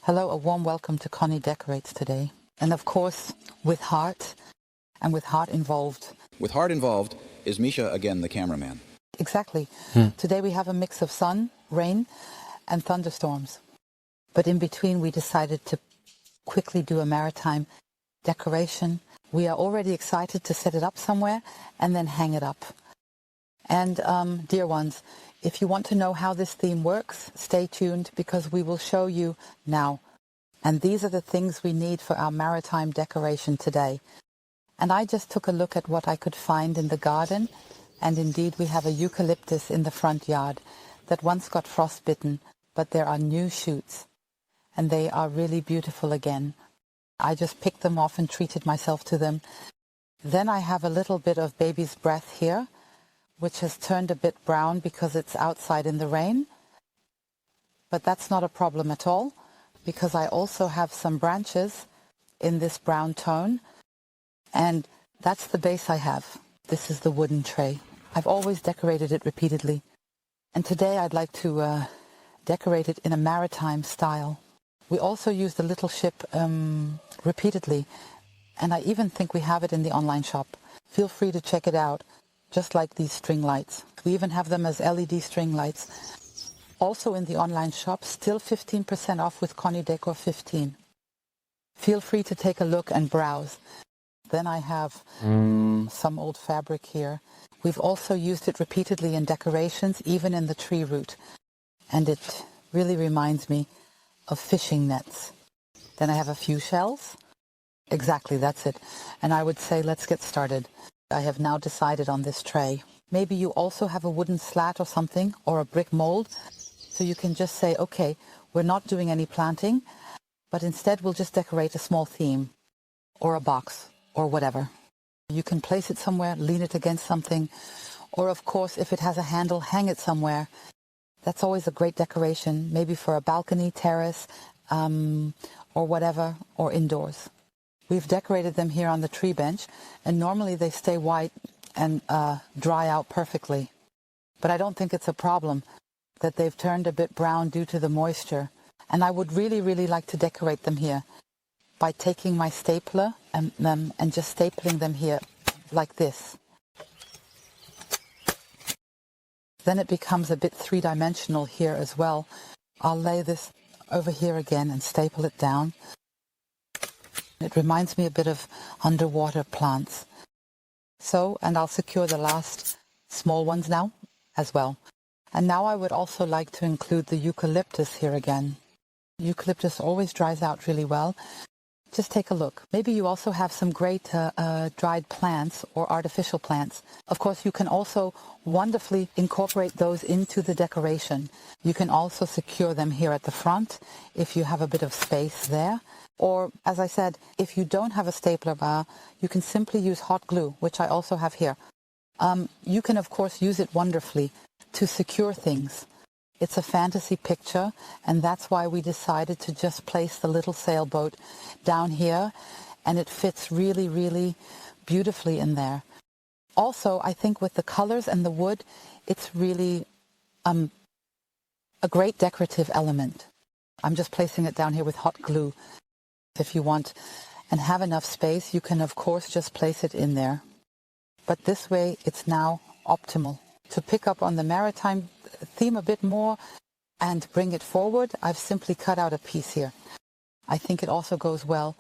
Hello, a warm welcome to Conny Decorates today. And of course, with heart, and with heart involved. With heart involved is Micha again, the cameraman. Exactly. Today we have a mix of sun, rain, and thunderstorms. But in between we decided to quickly do a maritime decoration. We are already excited to set it up somewhere and then hang it up. And dear ones, if you want to know how this theme works, stay tuned because we will show you now. And these are the things we need for our maritime decoration today. And I just took a look at what I could find in the garden. And indeed we have a eucalyptus in the front yard that once got frostbitten, but there are new shoots. And they are really beautiful again. I just picked them off and treated myself to them. Then I have a little bit of baby's breath here, which has turned a bit brown because it's outside in the rain. But that's not a problem at all, because I also have some branches in this brown tone. And that's the base I have. This is the wooden tray. I've always decorated it repeatedly. And today I'd like to decorate it in a maritime style. We also use the little ship repeatedly. And I even think we have it in the online shop. Feel free to check it out. Just like these string lights. We even have them as LED string lights. Also in the online shop, still 15% off with Conny Decor 15. Feel free to take a look and browse. Then I have some old fabric here. We've also used it repeatedly in decorations, even in the tree root. And it really reminds me of fishing nets. Then I have a few shells. Exactly, that's it. And I would say let's get started. I have now decided on this tray. Maybe you also have a wooden slat or something, or a brick mold, so you can just say, okay, we're not doing any planting, but instead we'll just decorate a small theme, or a box, or whatever. You can place it somewhere, lean it against something, or of course, if it has a handle, hang it somewhere. That's always a great decoration, maybe for a balcony, terrace, or whatever, or indoors. We've decorated them here on the tree bench, and normally they stay white and dry out perfectly. But I don't think it's a problem that they've turned a bit brown due to the moisture. And I would really, really like to decorate them here by taking my stapler and just stapling them here like this. Then it becomes a bit three-dimensional here as well. I'll lay this over here again and staple it down. It reminds me a bit of underwater plants. So, and I'll secure the last small ones now as well. And now I would also like to include the eucalyptus here again. Eucalyptus always dries out really well. Just take a look. Maybe you also have some great dried plants or artificial plants. Of course, you can also wonderfully incorporate those into the decoration. You can also secure them here at the front if you have a bit of space there. Or, as I said, if you don't have a stapler bar, you can simply use hot glue, which I also have here. You can, of course, use it wonderfully to secure things. It's a fantasy picture, and that's why we decided to just place the little sailboat down here, and it fits really, really beautifully in there. Also, I think with the colors and the wood, it's really a great decorative element. I'm just placing it down here with hot glue. If you want and have enough space, you can of course just place it in there. But this way it's now optimal. To pick up on the maritime theme a bit more and bring it forward, I've simply cut out a piece here. I think it also goes well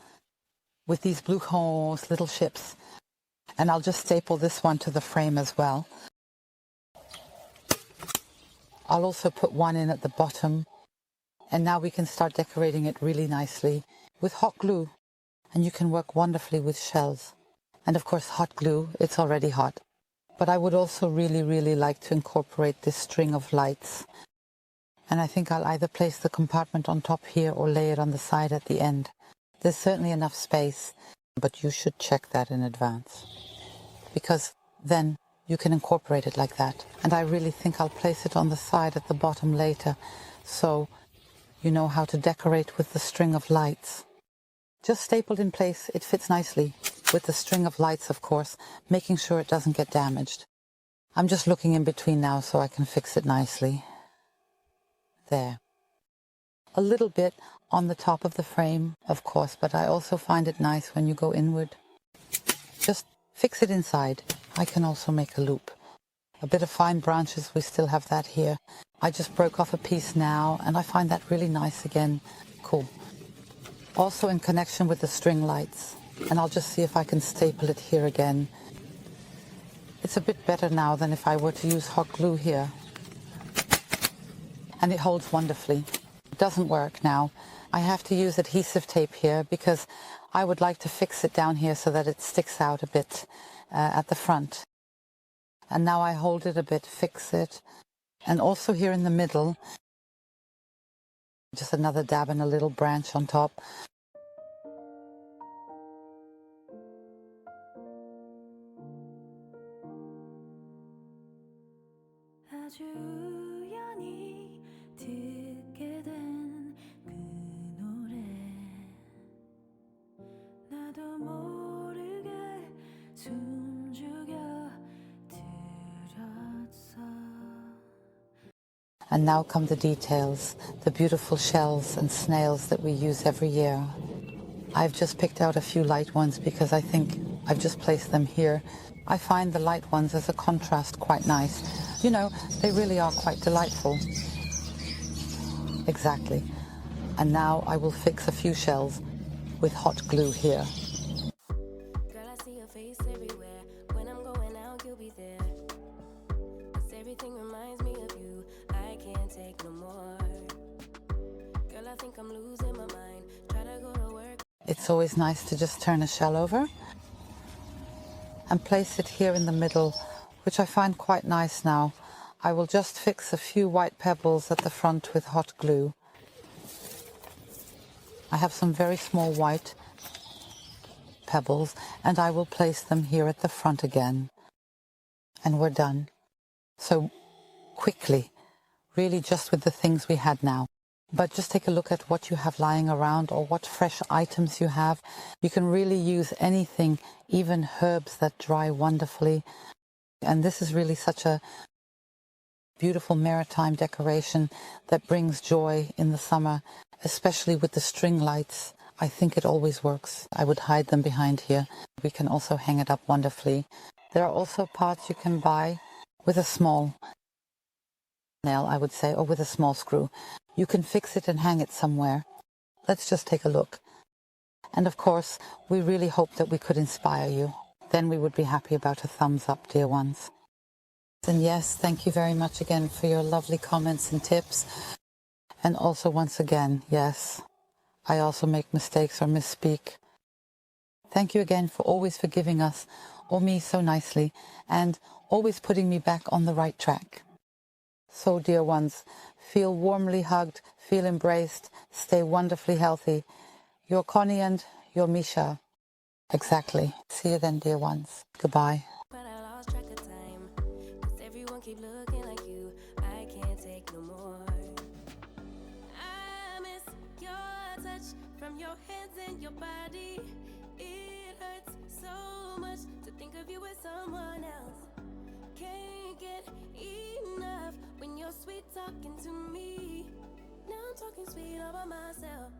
with these blue hose, little ships. And I'll just staple this one to the frame as well. I'll also put one in at the bottom. And now we can start decorating it really nicely with hot glue. And you can work wonderfully with shells. And of course hot glue, it's already hot. But I would also really, really like to incorporate this string of lights. And I think I'll either place the compartment on top here or lay it on the side at the end. There's certainly enough space, but you should check that in advance. Because then you can incorporate it like that. And I really think I'll place it on the side at the bottom later. So you know how to decorate with the string of lights. Just stapled in place, it fits nicely. With the string of lights, of course, making sure it doesn't get damaged. I'm just looking in between now so I can fix it nicely. There. A little bit on the top of the frame, of course, but I also find it nice when you go inward. Just fix it inside. I can also make a loop. A bit of fine branches, we still have that here. I just broke off a piece now, and I find that really nice again. Cool. Also in connection with the string lights, and I'll just see if I can staple it here again. It's a bit better now than if I were to use hot glue here. And it holds wonderfully. It doesn't work now. I have to use adhesive tape here because I would like to fix it down here so that it sticks out a bit at the front. And now I hold it a bit, fix it. And also here in the middle, just another dab and a little branch on top. And now come the details, the beautiful shells and snails that we use every year. I've just picked out a few light ones because I think I've just placed them here. I find the light ones as a contrast quite nice. You know, they really are quite delightful. Exactly. And now I will fix a few shells with hot glue here. Girl, I see your face everywhere. When I'm going out, you'll be there. 'Cause everything reminds me of you. I can't take no more. Girl, I think I'm losing my mind. Try to go to work. It's always nice to just turn a shell over and place it here in the middle, which I find quite nice now. I will just fix a few white pebbles at the front with hot glue. I have some very small white pebbles and I will place them here at the front again. And we're done. So quickly, really just with the things we had now. But just take a look at what you have lying around or what fresh items you have. You can really use anything, even herbs that dry wonderfully. And this is really such a beautiful maritime decoration that brings joy in the summer, especially with the string lights. I think it always works. I would hide them behind here. We can also hang it up wonderfully. There are also parts you can buy with a small nail, I would say, or with a small screw. You can fix it and hang it somewhere. Let's just take a look. And of course, we really hope that we could inspire you. Then we would be happy about a thumbs up, dear ones. And yes, thank you very much again for your lovely comments and tips. And also once again, yes, I also make mistakes or misspeak. Thank you again for always forgiving us, or me so nicely, and always putting me back on the right track. So, dear ones, feel warmly hugged, feel embraced, stay wonderfully healthy. Your Conny and your Micha. Exactly. See you then, dear ones. Goodbye. But I lost track of time. 'Cause everyone keep looking like you. I can't take no more. I miss your touch from your hands and your body. It hurts so much to think of you as someone else. Can't get enough when you're sweet talking to me. Now I'm talking sweet all by myself.